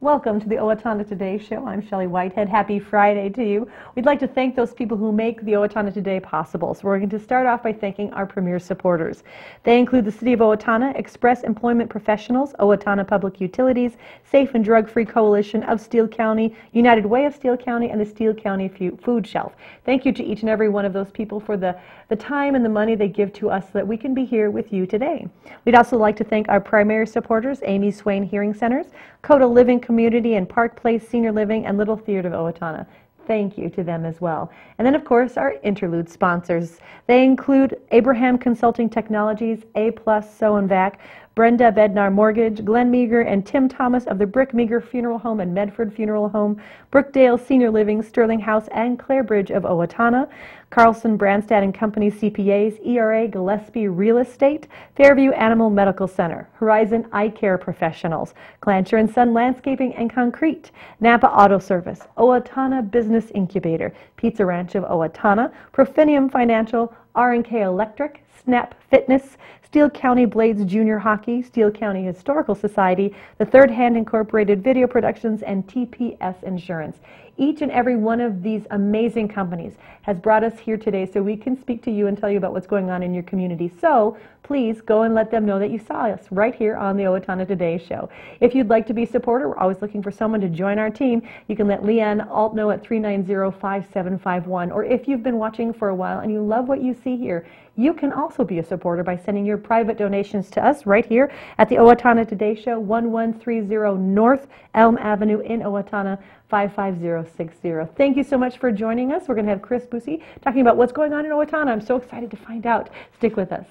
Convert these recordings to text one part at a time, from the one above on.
Welcome to the Owatonna Today Show. I'm Shelley Whitehead. Happy Friday to you. We'd like to thank those people who make the Owatonna Today possible. So we're going to start off by thanking our premier supporters. They include the City of Owatonna, Express Employment Professionals, Owatonna Public Utilities, Safe and Drug-Free Coalition of Steele County, United Way of Steele County, and the Steele County Food Shelf. Thank you to each and every one of those people for the time and the money they give to us so that we can be here with you today. We'd also like to thank our primary supporters, Amy Swain Hearing Centers, Coda Living Community and Park Place Senior Living, and Little Theater of Owatonna. Thank you to them as well. And then, of course, our interlude sponsors. They include Abraham Consulting Technologies, A+, So and Vac, Brenda Bednar Mortgage, Glenn Meager and Tim Thomas of the Brick Meager Funeral Home and Medford Funeral Home, Brookdale Senior Living, Sterling House, and Clarebridge of Owatonna, Carlson Branstad and Company CPAs, ERA Gillespie Real Estate, Fairview Animal Medical Center, Horizon Eye Care Professionals, Clancher and Son Landscaping and Concrete, Napa Auto Service, Owatonna Business Incubator, Pizza Ranch of Owatonna, Profinium Financial, R&K Electric, Snap Fitness, Steele County Blades Junior Hockey, Steele County Historical Society, the Third Hand Incorporated Video Productions, and TPS Insurance. Each and every one of these amazing companies has brought us here today so we can speak to you and tell you about what's going on in your community. So please go and let them know that you saw us right here on the Owatonna Today Show. If you'd like to be a supporter, we're always looking for someone to join our team. You can let Leanne Alt know at 390-5751. Or if you've been watching for a while and you love what you see here, you can also be a supporter by sending your private donations to us right here at the Owatonna Today Show, 1130 North Elm Avenue in Owatonna, 55060. Thank you so much for joining us. We're going to have Kris Busse talking about what's going on in Owatonna. I'm so excited to find out. Stick with us.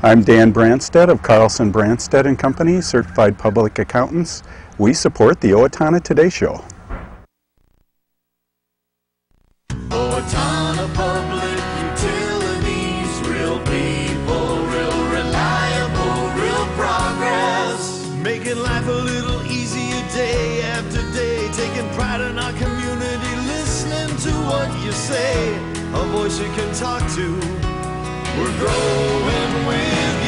I'm Dan Branstad of Carlson Branstad and Company, Certified Public Accountants. We support the Owatonna Today Show. Owatonna Public Utilities, real people, real reliable, real progress. Making life a little easier day after day, taking pride in our community, listening to what you say, a voice you can talk to. We're growing with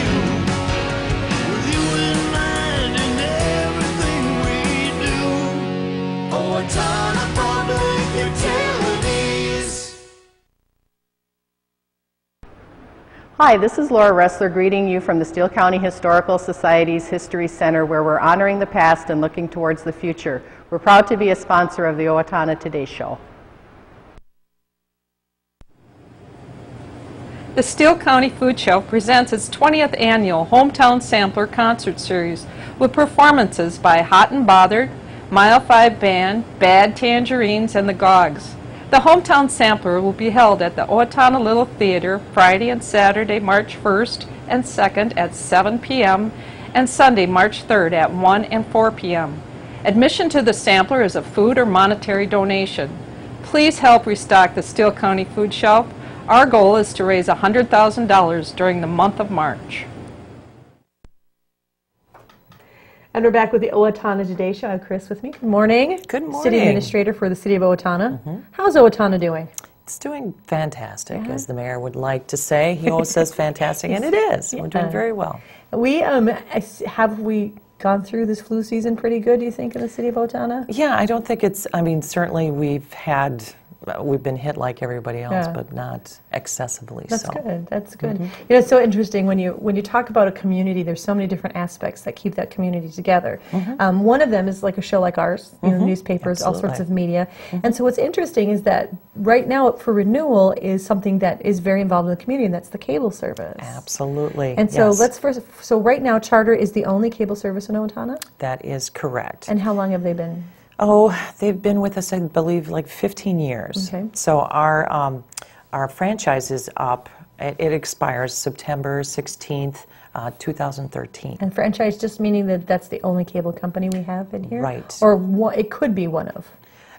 you in mind in everything we do. Owatonna Public Utilities. Hi, this is Laura Ressler greeting you from the Steele County Historical Society's History Center, where we're honoring the past and looking towards the future. We're proud to be a sponsor of the Owatonna Today Show. The Steele County Food Shelf presents its 20th annual Hometown Sampler Concert Series with performances by Hot and Bothered, Mile 5 Band, Bad Tangerines, and the Gogs. The Hometown Sampler will be held at the Owatonna Little Theater Friday and Saturday, March 1st and 2nd at 7 p.m. and Sunday, March 3rd at 1 and 4 p.m. Admission to the sampler is a food or monetary donation. Please help restock the Steele County Food Shelf. Our goal is to raise $100,000 during the month of March. And we're back with the Owatonna Today Show. I have Kris with me. Good morning. Good morning. City Administrator for the City of Owatonna. How's Owatonna doing? It's doing fantastic, as the mayor would like to say. He always says fantastic, and it is. We're doing very well. We have we gone through this flu season pretty good, do you think, in the City of Owatonna? Yeah, I don't think it's, I mean, certainly we've been hit like everybody else, but not excessively That's so. good. That's good. You know, it's so interesting when you talk about a community. There's so many different aspects that keep that community together. One of them is like a show like ours, you know, newspapers, all sorts of media. And so what's interesting is that right now for renewal is something that is very involved in the community, and that's the cable service. Absolutely. And so so right now Charter is the only cable service in Owatonna? That is correct. And how long have they been? Oh, they've been with us, I believe, like 15 years. Okay. So our franchise is up. It expires September 16th, 2013. And franchise just meaning that that's the only cable company we have in here? Right. Or it could be one of?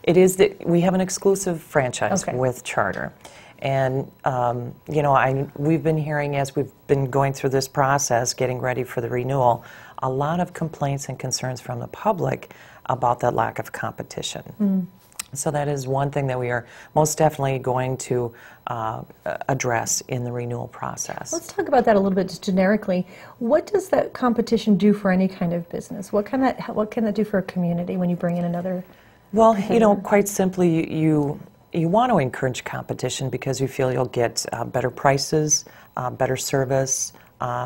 It is that we have an exclusive franchise with Charter. And, you know, we've been hearing as we've been going through this process, getting ready for the renewal, a lot of complaints and concerns from the public about that lack of competition. So that is one thing that we are most definitely going to address in the renewal process. Let's talk about that a little bit just generically. What does that competition do for any kind of business? What can that do for a community when you bring in another? Well, you know, quite simply, you want to encourage competition because you feel you'll get better prices, better service,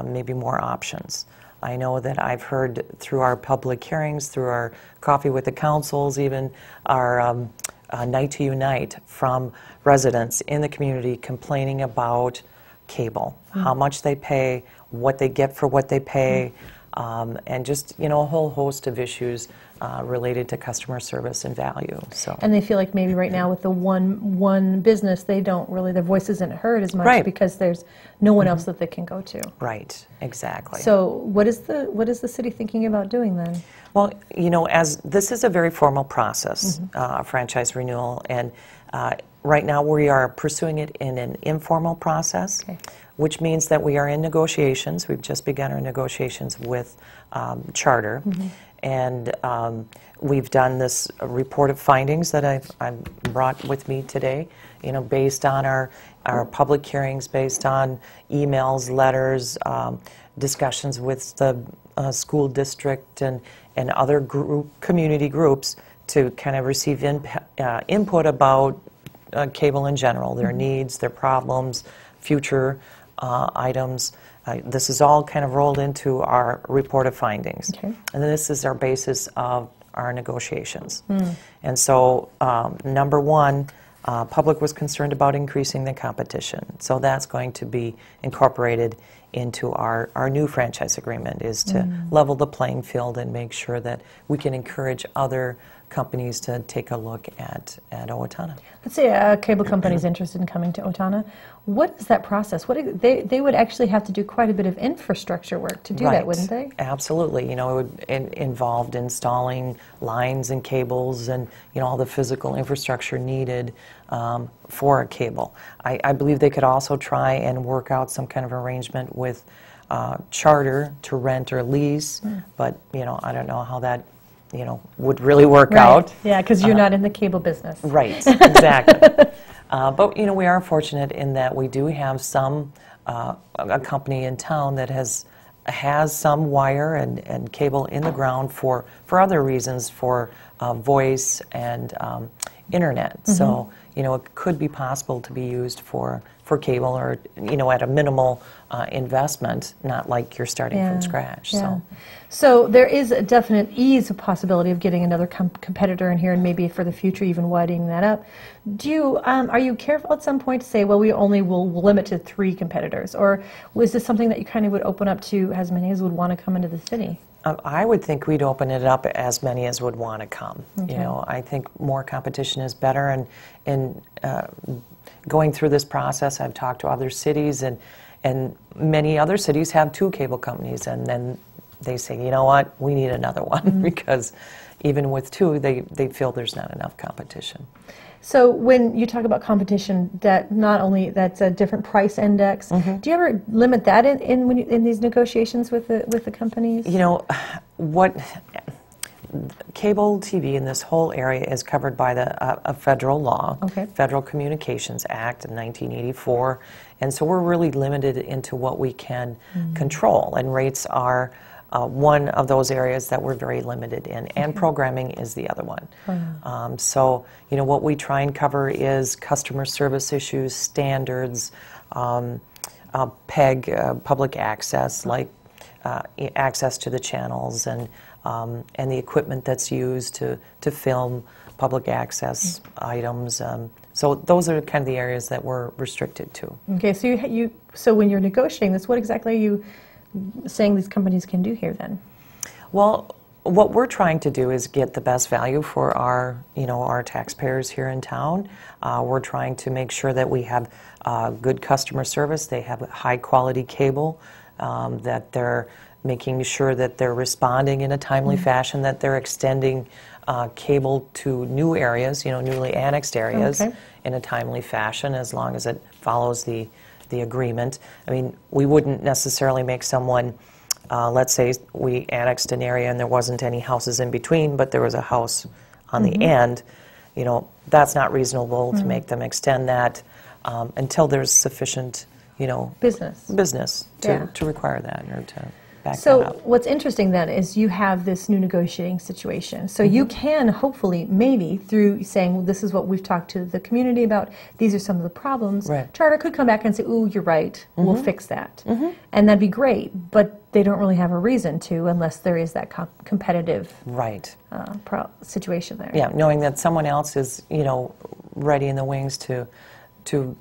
maybe more options. I know that I've heard through our public hearings, through our Coffee with the Councils, even our Night to Unite, from residents in the community complaining about cable, how much they pay, what they get for what they pay, and just, you know, a whole host of issues related to customer service and value. So. And they feel like maybe right now with the one business, they don't really, their voice isn't heard as much, right, because there's no one else that they can go to. Right, exactly. So what is the city thinking about doing then? Well, you know, as this is a very formal process, franchise renewal, and right now we are pursuing it in an informal process, which means that we are in negotiations. We've just begun our negotiations with Charter, and we've done this report of findings that I've brought with me today, you know, based on our public hearings, based on emails, letters, discussions with the school district and other community groups to kind of receive input about cable in general, their needs, their problems, future items. This is all kind of rolled into our report of findings. And this is our basis of our negotiations. And so, number one, public was concerned about increasing the competition. So that's going to be incorporated into our new franchise agreement, is to level the playing field and make sure that we can encourage other companies to take a look at Owatonna. Let's say a cable company is interested in coming to Owatonna. What is that process? They would actually have to do quite a bit of infrastructure work to do that, wouldn't they? Absolutely. You know, it would involve installing lines and cables and, you know, all the physical infrastructure needed for a cable. I believe they could also try and work out some kind of arrangement with Charter to rent or lease, but, you know, I don't know how that, you know, would really work out. Yeah, because you're not in the cable business. Right, exactly. But, you know, we are fortunate in that we do have a company in town that has some wire and cable in the ground for other reasons, for voice and internet. So, you know, it could be possible to be used for cable, or, you know, at a minimal investment, not like you're starting from scratch. So there is a definite ease of possibility of getting another competitor in here, and maybe for the future even widening that up. Are you careful at some point to say, well, we only will limit to 3 competitors, or was this something that you kind of would open up to as many as would want to come into the city? I would think we'd open it up as many as would want to come. You know, I think more competition is better, and going through this process, I've talked to other cities, and many other cities have 2 cable companies, and then they say, you know what, we need another one, because even with 2, they feel there's not enough competition. So when you talk about competition, that not only that's a different price index, do you ever limit that in these negotiations with the companies? You know, what cable TV in this whole area is covered by a federal law, Federal Communications Act of 1984, and so we're really limited into what we can control, and rates are one of those areas that we're very limited in, and programming is the other one. So, you know, what we try and cover is customer service issues, standards, PEG, public access, like access to the channels, and the equipment that's used to film public access items. So those are kind of the areas that we're restricted to. Okay, so so when you're negotiating this, what exactly are you saying these companies can do here then? Well, what we're trying to do is get the best value for our taxpayers here in town. We're trying to make sure that we have good customer service. They have high quality cable, that they're making sure that they're responding in a timely fashion, that they're extending cable to new areas, newly annexed areas in a timely fashion, as long as it follows the agreement. I mean, we wouldn't necessarily make someone, let's say we annexed an area and there wasn't any houses in between, but there was a house on the end. you know, that's not reasonable to make them extend that until there's sufficient, you know, business to require that or to back that up. So what's interesting then is you have this new negotiating situation. So you can hopefully, maybe through saying, well, this is what we've talked to the community about, these are some of the problems, Charter could come back and say, ooh, you're right, we'll fix that. And that'd be great, but they don't really have a reason to unless there is that competitive situation there. Yeah, knowing that someone else is, you know, ready in the wings to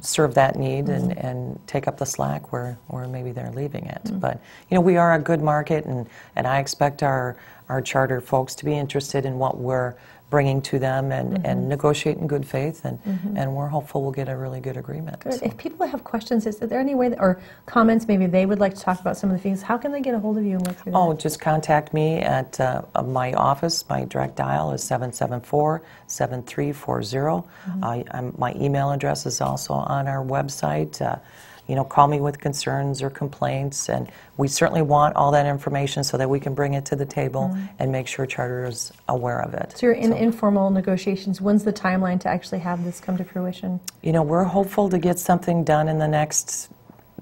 serve that need and take up the slack where maybe they're leaving it. But, you know, we are a good market, and I expect our charter folks to be interested in what we're bringing to them and negotiate in good faith, and we're hopeful we'll get a really good agreement. Good. So. If people have questions, is there any way, or comments maybe they would like to talk about some of the things, how can they get a hold of you and work through that? Just contact me at my office. My direct dial is 774-7340. My email address is also on our website. You know, call me with concerns or complaints, and we certainly want all that information so that we can bring it to the table and make sure Charter is aware of it. So you're in informal negotiations. When's the timeline to actually have this come to fruition? You know, we're hopeful to get something done in the next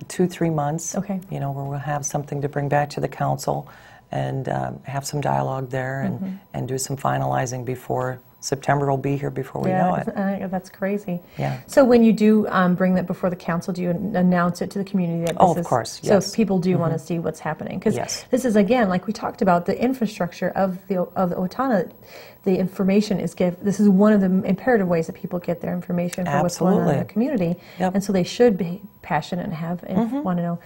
2-3 months. Okay. You know, where we'll have something to bring back to the council and have some dialogue there and do some finalizing before September will be here before we know it. That's crazy. Yeah. So when you do bring that before the council, do you announce it to the community that this of course, So if people do want to see what's happening, because this is, again, like we talked about, the infrastructure of the Owatonna, the information is this is one of the imperative ways that people get their information for what's going on in the community, and so they should be passionate and want to know.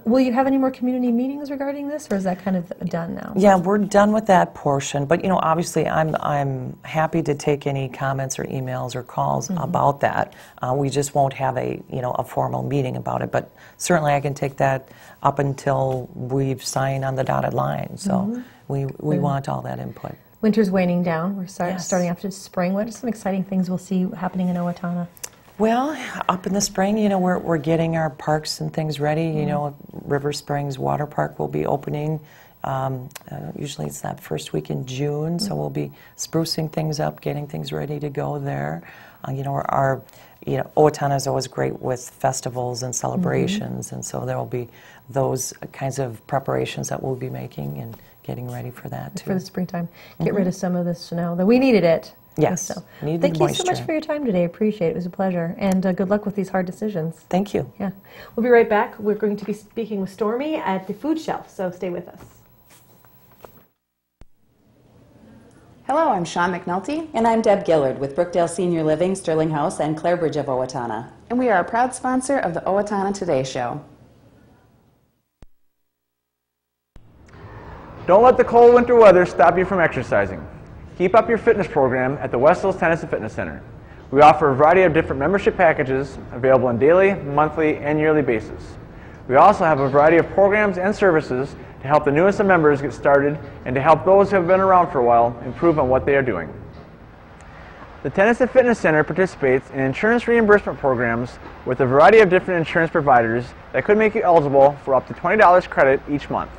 Will you have any more community meetings regarding this, or is that kind of done now? Yeah, we're done with that portion, but you know, obviously I'm happy to take any comments or emails or calls about that. We just won't have a formal meeting about it, but certainly I can take that up until we've signed on the dotted line. So we want all that input. Winter's waning down. We're starting after spring. What are some exciting things we'll see happening in Owatonna? Well, up in the spring, you know, we're getting our parks and things ready. You know, River Springs Water Park will be opening. Usually it's that first week in June, so we'll be sprucing things up, getting things ready to go there. You know, Owatonna is always great with festivals and celebrations, and so there will be those kinds of preparations that we'll be making and getting ready for that too. For the springtime. Get rid of some of the snow, that we needed it. Yes. So, Needed thank you moisture. so much for your time today. Appreciate it. It was a pleasure. And good luck with these hard decisions. Thank you. Yeah. We'll be right back. We're going to be speaking with Stormy at the food shelf, so stay with us. Hello, I'm Shawn McNulty. And I'm Deb Gillard with Brookdale Senior Living, Sterling House, and Clarebridge of Owatonna. And we are a proud sponsor of the Owatonna Today Show. Don't let the cold winter weather stop you from exercising. Keep up your fitness program at the West Hills Tennis and Fitness Center. We offer a variety of different membership packages available on daily, monthly, and yearly basis. We also have a variety of programs and services to help the newest of members get started and to help those who have been around for a while improve on what they are doing. The Tennis and Fitness Center participates in insurance reimbursement programs with a variety of different insurance providers that could make you eligible for up to $20 credit each month.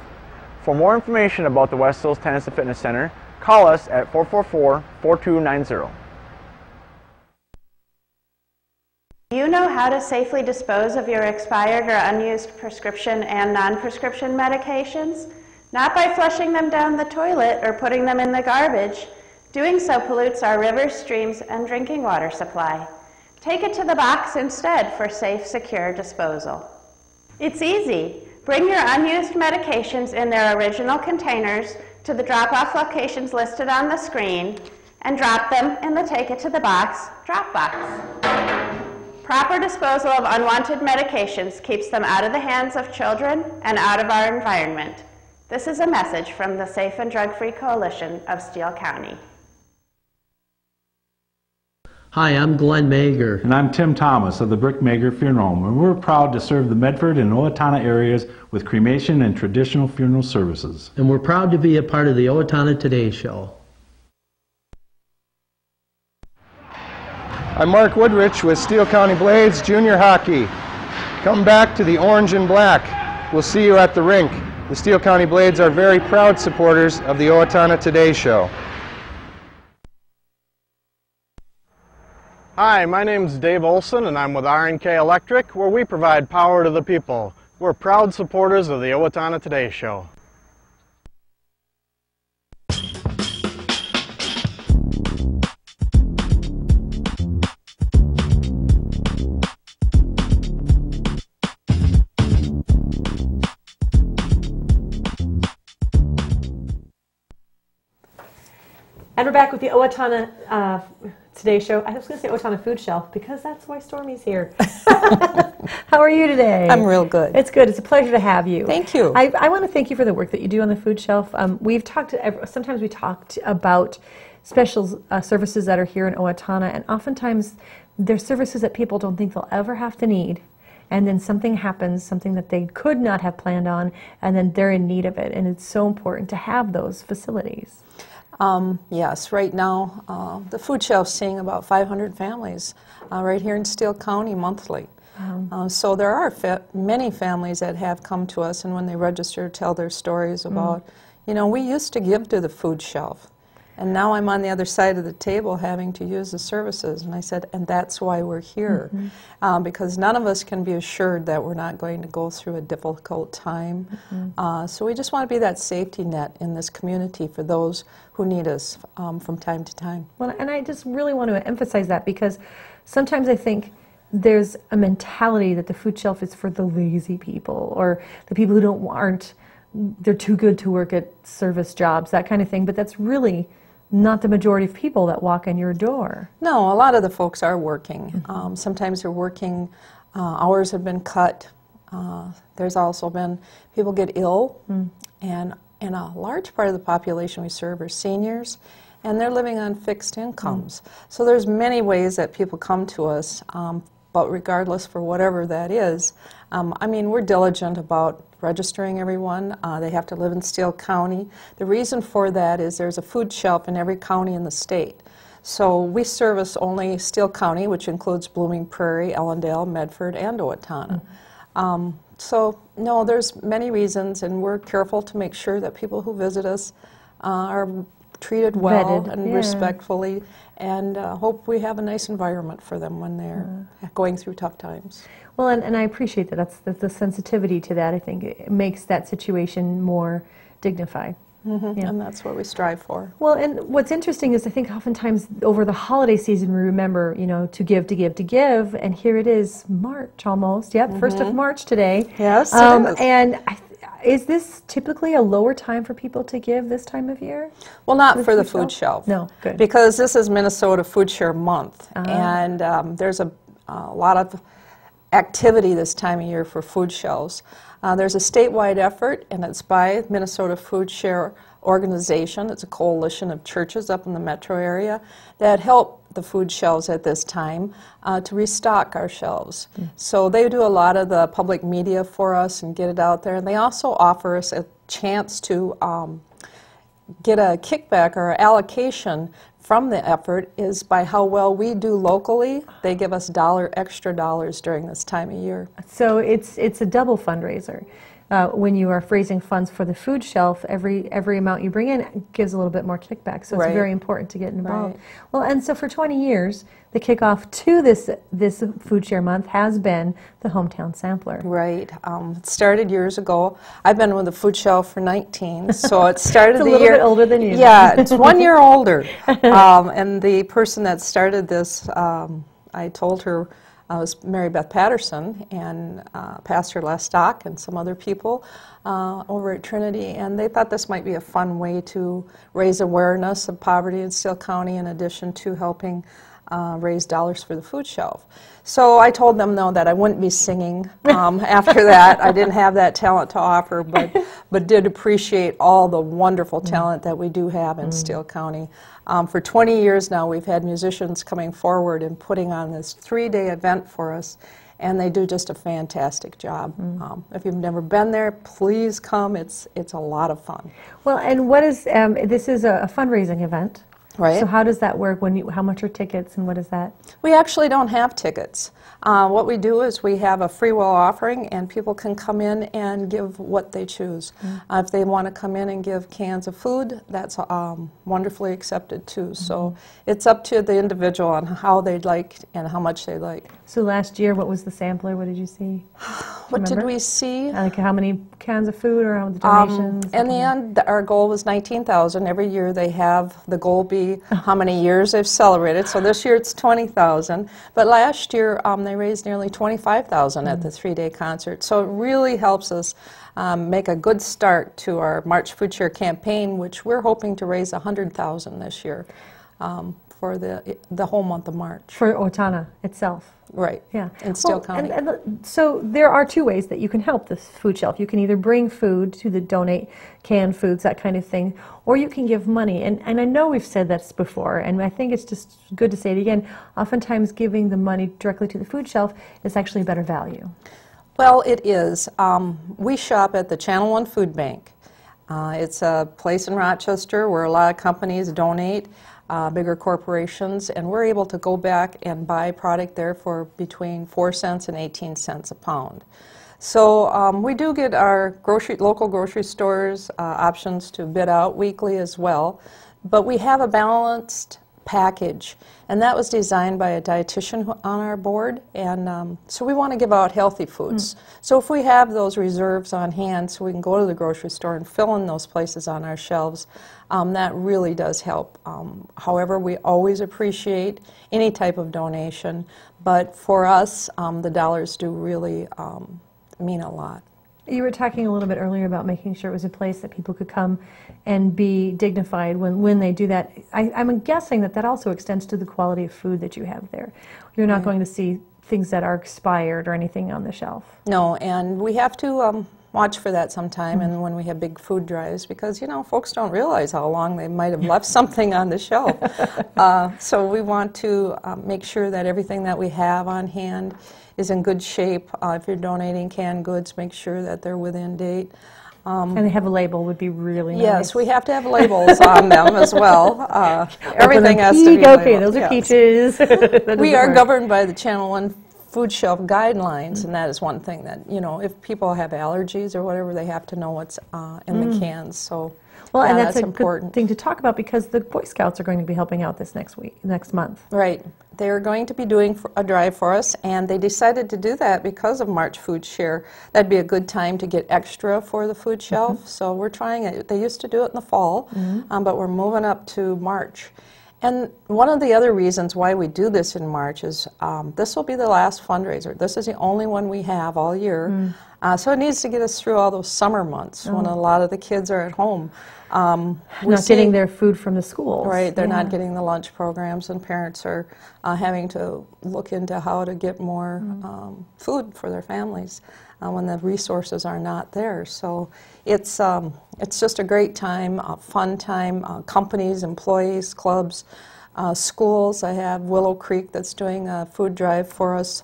For more information about the West Hills Tennis and Fitness Center, call us at 444-4290. You know how to safely dispose of your expired or unused prescription and non-prescription medications? Not by flushing them down the toilet or putting them in the garbage. Doing so pollutes our rivers, streams, and drinking water supply. Take it to the box instead for safe, secure disposal. It's easy. Bring your unused medications in their original containers to the drop-off locations listed on the screen and drop them in the Take It to the Box drop box. Proper disposal of unwanted medications keeps them out of the hands of children and out of our environment. This is a message from the Safe and Drug-Free Coalition of Steele County. Hi, I'm Glenn Mager. And I'm Tim Thomas of the Brick Mager Funeral Home, and we're proud to serve the Medford and Owatonna areas with cremation and traditional funeral services. And we're proud to be a part of the Owatonna Today Show. I'm Mark Woodrich with Steele County Blades Junior Hockey. Come back to the orange and black. We'll see you at the rink. The Steele County Blades are very proud supporters of the Owatonna Today Show. Hi, my name's Dave Olson and I'm with R&K Electric, where we provide power to the people. We're proud supporters of the Owatonna Today Show. And we're back with the Owatonna Today Show. I was going to say Owatonna Food Shelf because that's why Stormy's here. How are you today? I'm real good. It's good. It's a pleasure to have you. Thank you. I want to thank you for the work that you do on the food shelf. We've talked, sometimes we talked about special services that are here in Owatonna, and oftentimes there's services that people don't think they'll ever have to need. And then something happens, something that they could not have planned on, and then they're in need of it. And it's so important to have those facilities. Yes, right now the food shelf's seeing about 500 families right here in Steele County monthly. So there are many families that have come to us, and when they register, tell their stories about, you know, we used to give to the food shelf, and now I'm on the other side of the table having to use the services. And I said, and that's why we're here, because none of us can be assured that we're not going to go through a difficult time. So we just want to be that safety net in this community for those who need us from time to time. Well, and I just really want to emphasize that, because sometimes I think there's a mentality that the food shelf is for the lazy people, or the people who they're too good to work at service jobs, that kind of thing. But that's really not the majority of people that walk in your door. No, a lot of the folks are working. Sometimes they're working, hours have been cut. There's also been people get ill, and a large part of the population we serve are seniors, and they're living on fixed incomes. So there's many ways that people come to us, but regardless, for whatever that is, I mean, we're diligent about registering everyone. They have to live in Steele County. The reason for that is there's a food shelf in every county in the state. So we service only Steele County, which includes Blooming Prairie, Ellendale, Medford, and Owatonna. So, no, there's many reasons, and we're careful to make sure that people who visit us are treated well and respectfully, and hope we have a nice environment for them when they're going through tough times. Well, and I appreciate that. That's the sensitivity to that. I think it makes that situation more dignified. And that's what we strive for. Well, and what's interesting is I think oftentimes over the holiday season we remember, you know, to give, and here it is, March almost. Yep, 1st of March today. Yes, it is. And is this typically a lower time for people to give this time of year? Well, not for the food shelf. No, good. Because this is Minnesota Food Share Month, and there's a lot of activity this time of year for food shelves. There's a statewide effort, and it's by Minnesota Food Share Organization. It's a coalition of churches up in the metro area that help the food shelves at this time to restock our shelves. So they do a lot of the public media for us and get it out there, and they also offer us a chance to get a kickback or allocation from the effort is by how well we do locally. They give us extra dollars during this time of year. So it's a double fundraiser. When you are raising funds for the food shelf, every amount you bring in gives a little bit more kickback. So it's very important to get involved. Well, and so for 20 years, the kickoff to this Food Share Month has been the Hometown Sampler. Right. It started years ago. I've been with the food shelf for 19, so it started It's a little bit older than you. Yeah, it's 1 year older. And the person that started this, I told her, was Mary Beth Patterson and Pastor Les Stock and some other people over at Trinity, and they thought this might be a fun way to raise awareness of poverty in Steele County in addition to helping raise dollars for the food shelf. So I told them, no, that I wouldn't be singing after that. I didn't have that talent to offer, but did appreciate all the wonderful talent that we do have in Steele County. For 20 years now, we've had musicians coming forward and putting on this 3-day event for us, and they do just a fantastic job. If you've never been there, please come. It's a lot of fun. Well, and what is this is a fundraising event. Right. So how does that work? How much are tickets and what is that? We actually don't have tickets. What we do is we have a free will offering, and people can come in and give what they choose. If they want to come in and give cans of food, that's wonderfully accepted too. So it's up to the individual on how they'd like and how much they like. So last year, what was the sampler? What did you see? What did we see? Like how many cans of food or how the donations? In the end, our goal was 19,000. Every year they have the goal be how many years they've celebrated. So this year it's 20,000. But last year they raised nearly 25,000 at the 3-day concert. So it really helps us make a good start to our March Food Share campaign, which we're hoping to raise 100,000 this year for the whole month of March. For Owatonna itself. Right. Yeah. In Steele County. So there are two ways that you can help this food shelf. You can either bring food to the donate canned foods, that kind of thing, or you can give money. And I know we've said this before, and I think it's just good to say it again. Oftentimes giving the money directly to the food shelf is actually a better value. Well, it is. We shop at the Channel 1 Food Bank. It's a place in Rochester where a lot of companies donate. Bigger corporations, and we're able to go back and buy product there for between 4 cents and 18 cents a pound. So we do get our local grocery stores options to bid out weekly as well, but we have a balanced package, and that was designed by a dietitian on our board, and so we want to give out healthy foods. So if we have those reserves on hand so we can go to the grocery store and fill in those places on our shelves, that really does help. However, we always appreciate any type of donation, but for us, the dollars do really mean a lot. You were talking a little bit earlier about making sure it was a place that people could come and be dignified when they do that. I'm guessing that also extends to the quality of food that you have there. You're not going to see things that are expired or anything on the shelf. No, and we have to watch for that sometime, and when we have big food drives, because folks don't realize how long they might have left something on the shelf. So we want to make sure that everything that we have on hand is in good shape. If you're donating canned goods, make sure that they're within date. And they have a label would be really nice. Yes, we have to have labels on them as well. Everything has to be okay, labeled. Those are peaches. We are governed by the Channel 1 food shelf guidelines, and that is one thing that, if people have allergies or whatever, they have to know what's in the cans. So, well, yeah, and that's a important good thing to talk about because the Boy Scouts are going to be helping out this next month. Right. They're going to be doing a drive for us, and they decided to do that because of March Food Share. That'd be a good time to get extra for the food shelf, so we're trying it. They used to do it in the fall, but we're moving up to March. And one of the other reasons why we do this in March is this will be the last fundraiser. This is the only one we have all year. So it needs to get us through all those summer months when a lot of the kids are at home. Not getting their food from the schools. Right, they're not getting the lunch programs, and parents are having to look into how to get more food for their families when the resources are not there. So it's just a great time, a fun time. Companies, employees, clubs, schools. I have Willow Creek that's doing a food drive for us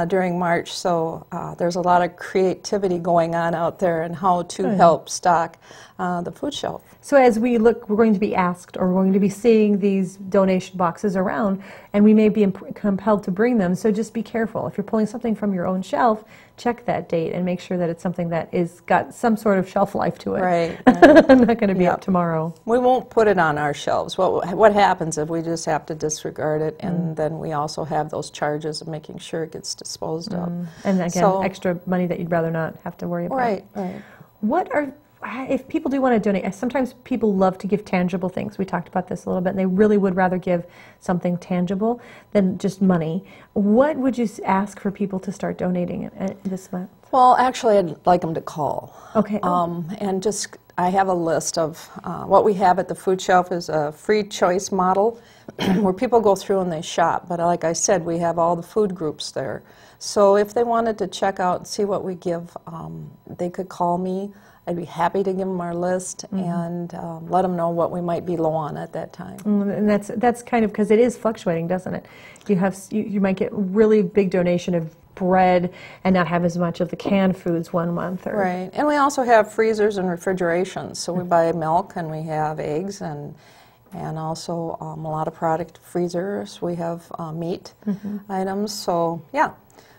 during March, so there's a lot of creativity going on out there and how to help stock the food shelf. So as we look, we're going to be asked, or we're going to be seeing these donation boxes around, and we may be compelled to bring them, so just be careful. If you're pulling something from your own shelf, check that date and make sure that it's something that is got some sort of shelf life to it. Right. I'm not going to be up tomorrow. We won't put it on our shelves. What happens if we just have to disregard it, and then we also have those charges of making sure it gets disposed of. And again, extra money that you'd rather not have to worry about. Right. If people do want to donate, sometimes people love to give tangible things. We talked about this a little bit, and they really would rather give something tangible than just money. What would you ask for people to start donating this month? Well, actually, I'd like them to call. Okay. And just, I have a list of what we have at the food shelf is a free choice model where people go through and they shop. But like I said, we have all the food groups there. So if they wanted to check out and see what we give, they could call me. I'd be happy to give them our list and let them know what we might be low on at that time. And that's kind of because it is fluctuating, doesn't it? You might get really big donation of bread and not have as much of the canned foods one month. Right, and we also have freezers and refrigerations. So we buy milk and we have eggs and and also a lot of product freezers. We have meat items. So yeah,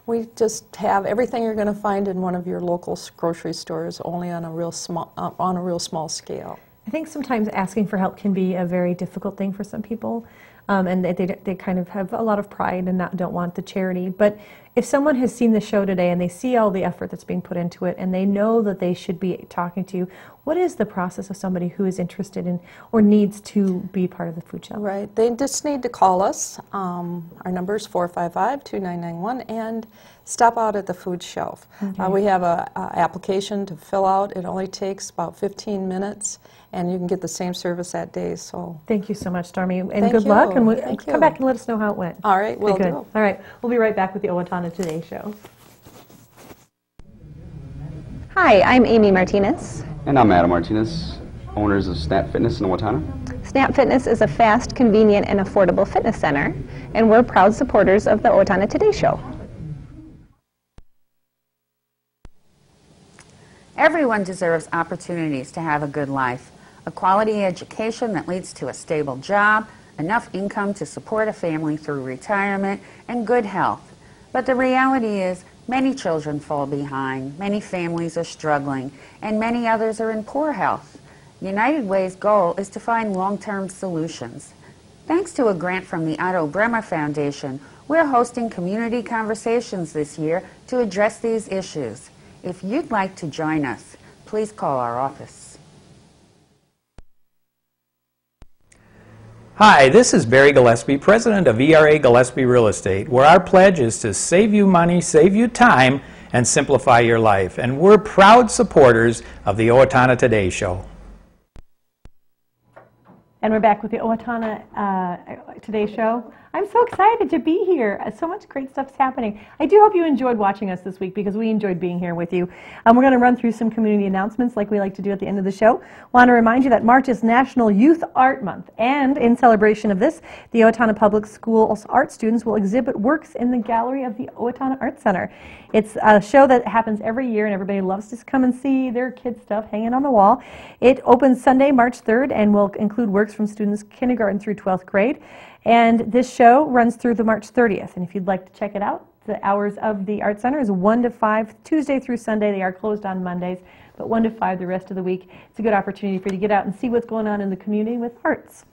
we just have everything you're going to find in one of your local grocery stores, only on a real small scale. I think sometimes asking for help can be a very difficult thing for some people, and they kind of have a lot of pride and don't want the charity. But if someone has seen the show today and they see all the effort that's being put into it and they know that they should be talking to you, what is the process of somebody who is interested in or needs to be part of the food shelf? Right. They just need to call us. Our number is 455-2991 and stop out at the food shelf. Okay. We have an application to fill out. It only takes about 15 minutes, and you can get the same service that day. So thank you so much, Stormy, and Thank good you. luck. And Thank come you. back and let us know how it went. All right, will good. do. All right, we'll be right back with the Owatonna Today Show. Hi, I'm Amy Martinez. And I'm Adam Martinez, owners of Snap Fitness in Owatonna. Snap Fitness is a fast, convenient, and affordable fitness center, and we're proud supporters of the Owatonna Today Show. Everyone deserves opportunities to have a good life, a quality education that leads to a stable job, enough income to support a family through retirement, and good health. But the reality is, many children fall behind, many families are struggling, and many others are in poor health. United Way's goal is to find long-term solutions. Thanks to a grant from the Otto Bremer Foundation, we're hosting community conversations this year to address these issues. If you'd like to join us, please call our office. Hi, this is Barry Gillespie, president of ERA Gillespie Real Estate, where our pledge is to save you money, save you time, and simplify your life. And we're proud supporters of the Owatonna Today Show. And we're back with the Owatonna Today Show. I'm so excited to be here. So much great stuff's happening. I do hope you enjoyed watching us this week because we enjoyed being here with you. We're going to run through some community announcements like we like to do at the end of the show. Want to remind you that March is National Youth Art Month, and in celebration of this, the Owatonna Public Schools art students will exhibit works in the gallery of the Owatonna Art Center. It's a show that happens every year, and everybody loves to come and see their kid stuff hanging on the wall. It opens Sunday, March 3rd, and will include works from students kindergarten through 12th grade. And this show runs through the March 30th. And if you'd like to check it out, the hours of the Art Center is 1 to 5, Tuesday through Sunday. They are closed on Mondays, but 1 to 5 the rest of the week. It's a good opportunity for you to get out and see what's going on in the community with arts.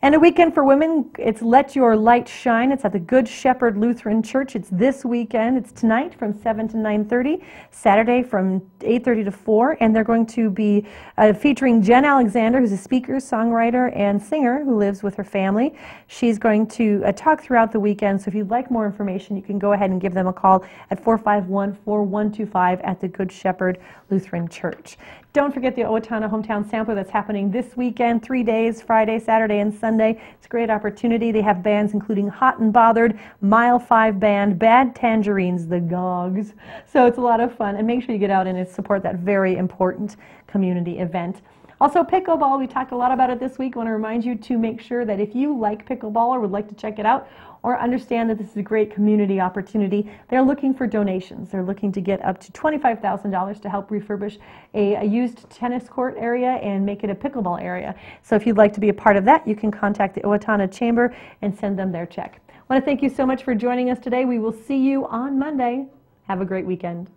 And a weekend for women, it's Let Your Light Shine. It's at the Good Shepherd Lutheran Church. It's this weekend. It's tonight from 7 to 9:30, Saturday from 8:30 to 4, and they're going to be featuring Jen Alexander, who's a speaker, songwriter, and singer who lives with her family. She's going to talk throughout the weekend, so if you'd like more information, you can go ahead and give them a call at 451-4125 at the Good Shepherd Lutheran Church. Don't forget the Owatonna Hometown Sampler that's happening this weekend, 3 days, Friday, Saturday, and Sunday. It's a great opportunity. They have bands including Hot and Bothered, Mile 5 Band, Bad Tangerines, the Gogs. So it's a lot of fun, and make sure you get out and support that very important community event. Also, pickleball, we talked a lot about it this week. I want to remind you to make sure that if you like pickleball or would like to check it out, or understand that this is a great community opportunity, they're looking for donations. They're looking to get up to $25,000 to help refurbish a used tennis court area and make it a pickleball area. So if you'd like to be a part of that, you can contact the Owatonna Chamber and send them their check. I want to thank you so much for joining us today. We will see you on Monday. Have a great weekend.